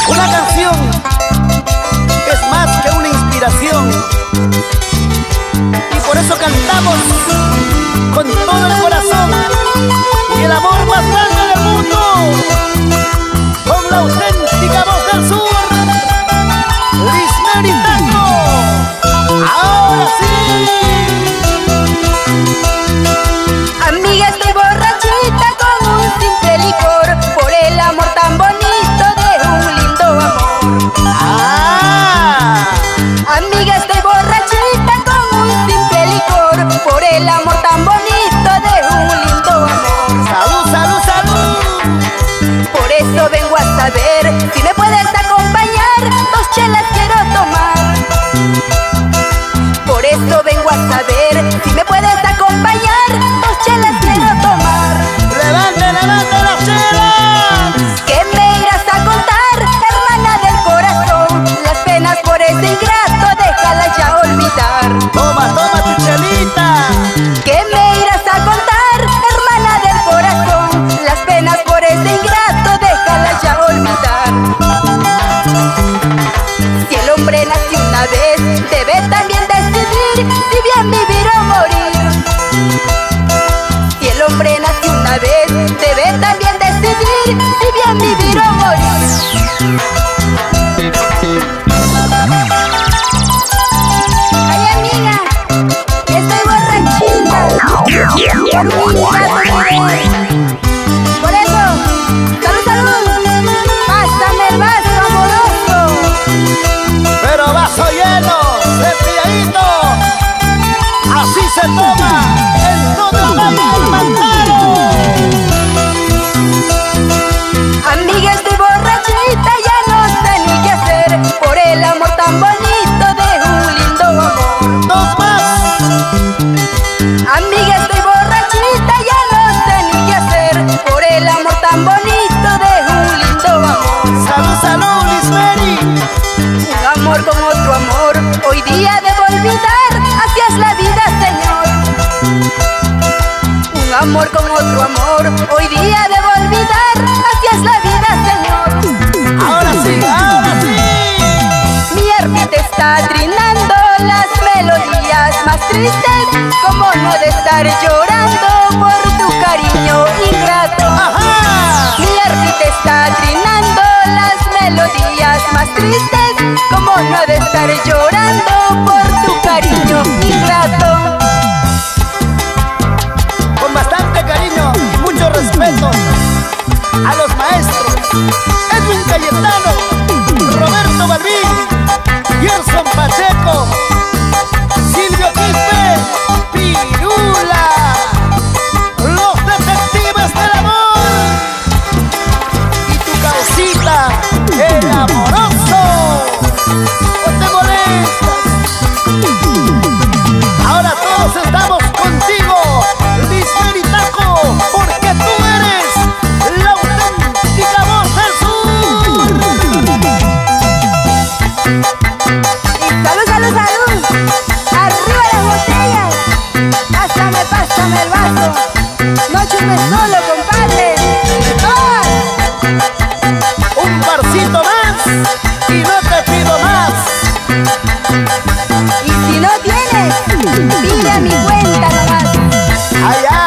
Una canción que es más que una inspiración, y por eso cantamos con todo el corazón y el amor más grande del mundo, con la auténtica voz del sur, Lismeri Tango. Ahora sí. Amiga, estoy borrachita con un simple licor, por el amor tan bonito de un lindo amor. Amiga, estoy borrachita con un simple licor, por el amor tan bonito de un lindo amor. Salud, salud, salud. Por eso vengo a saber si me puedes acompañar, 2 chelas quiero tomar. Por eso vengo a saber si me puedes acompañar, 2 chelas quiero tomar. Levante, levante las chelas. ¿Qué me irás a contar, hermana del corazón? Las penas por ese ingrato, déjalas ya olvidar. Toma, toma tu chelita. ¿Qué me irás a contar, hermana del corazón? Las penas por ese ingrato, déjalas ya olvidar. Si el hombre nace una vez, debe también decidir si bien vivir o morir. Si el hombre nace una vez, debe también decidir si bien vivir o morir. Ay, amiga, estoy borrachita por un gato miré. Por eso, salud, salud, pásame el vaso amoroso. Pero vaso lleno, cepilladito. Así se toma en todo el valle del Mantaro. Amiga, estoy borrachita, ya no sé ni qué hacer, por el amor tan bonito de un lindo amor. 2 más. Amiga, estoy borrachita, ya no sé ni qué hacer, por el amor tan bonito de un lindo amor. Salud, salud, Lismeri. Un amor con otro amor, hoy día debo olvidar, así es la vida, Señor. Un amor con otro amor, hoy día debo olvidar, así es la vida, Señor. Ahora sí, ahora sí. Mi ermita está trinando las melodías más tristes, como no de estar llorando por tu cariño ingrato. Ajá. Mi ermita está trinando las melodías más tristes, como no de estar llorando por tu cariño ingrato. Con bastante cariño y mucho respeto a los maestros Edwin Cayetano, Roberto Balbín, Gerson Pacheco, Silvio Quispe, Pirula, los detectives del amor y tu causita, el amoroso. No te molestas. Ahora todos estamos contigo, Lismeri Tango, porque tú eres la auténtica voz del sur. Salud, salud, salud. Arriba las botellas. Pásame, pásame el vaso. No chupes solo, compadre. ¡Ah! Un barcito más y no te pido más. Y si no tienes, pide a mi cuenta nomás. Allá,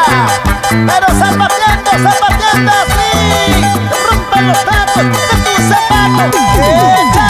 pero zapateando, zapateando así. Rompe los tacos de tu zapato. ¡Echa!